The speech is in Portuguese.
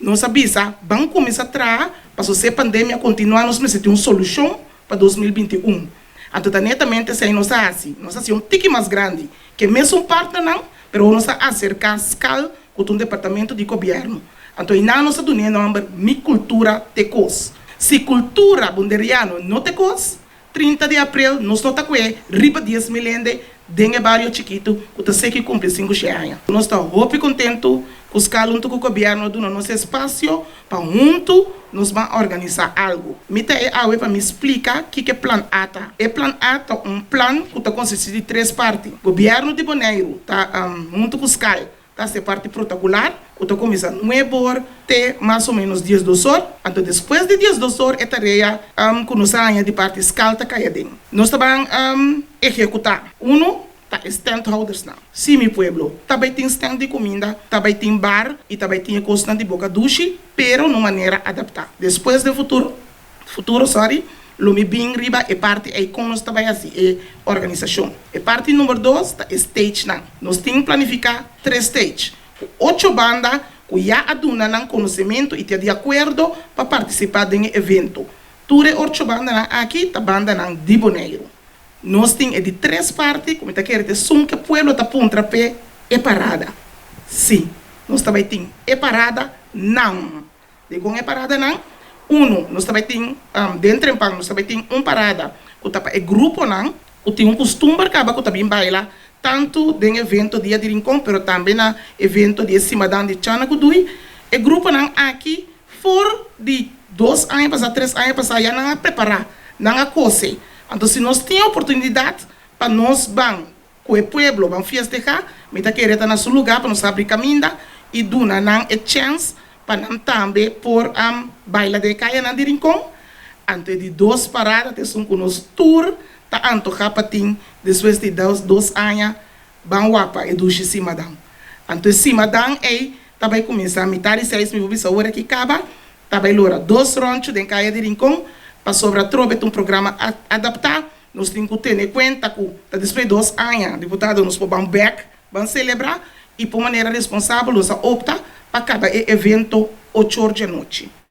Nós sabemos, vamos começar a trabalhar para se a pandemia continuar, nós precisamos ter uma solução para 2021. Então, netamente, se nós fazemos um tique mais grande, que mesmo parte não, mas nós acercar a escala com o departamento de governo. Então, nós estamos dando minha cultura de coisa. Se cultura bunderiana não tem coisa, 30 de abril, nós não estamos com riba 10 milhões de barrio chiquito, que sei que cumpre 5 anos. Nós estamos muito contentes com os calos do governo, do nosso espaço, para junto, nós vamos organizar algo. Para me explicar o que é Plan ATA. O Plan ATA é um plano que consiste de 3 partes. O governo de Bonaire, junto com os calos, essa parte protocolar, que começa no Ebor, tem mais ou menos dias do sol. Então, depois de dias do sol, é tarefa que nós temos de parte escalta que é nós estamos executar. Standholders não. Sim, meu pueblo. Também tem stand de comida, também tem bar e também tem costa de boca duche, pero de maneira adaptada. Depois do futuro, Lumi bem riba é parte é como nós trabalhamos assim, é organização. É parte número 2, é stage não. Nós temos que planificar 3 stages. 8 bandas que já adunam conhecimento e de acordo para participar do evento. Tudo 8 bandas aqui, a banda não de Bonaire. Nós temos de 3 partes, como está querendo, som que o povo está pondo pé é parada. Sim, nós também temos é parada não. Digo é parada não. Nós também temos, dentro do nós também temos uma parada, que é grupo não, que tem um costume que também baila, tanto em evento dia de rincão, mas também no evento de Simadã de Chana Kudui. E grupo não aqui, for de 2 anos para 3 anos para já não preparar, não coce. Então, se nós temos oportunidade para nós vamos com o povo, vamos festejar, mas querer estar no seu lugar para nós abrir caminho e dar não é chance para nós também por baila de caia na de rincão. Então, de 2 paradas, são com nós tour, tá antojar para ti, depois de 2 anos, vamos wapa e duche Simadã. Então, Simadã também começa a metade 6 mil pessoas que acaba, também lora 2 ranchos de caia de rincão, para sobre a trobe um programa adaptado, nós temos que ter em conta que depois de 2 anos, deputado nos vamos back, vamos celebrar e por maneira responsável nós opta para cada evento 8 horas da noite.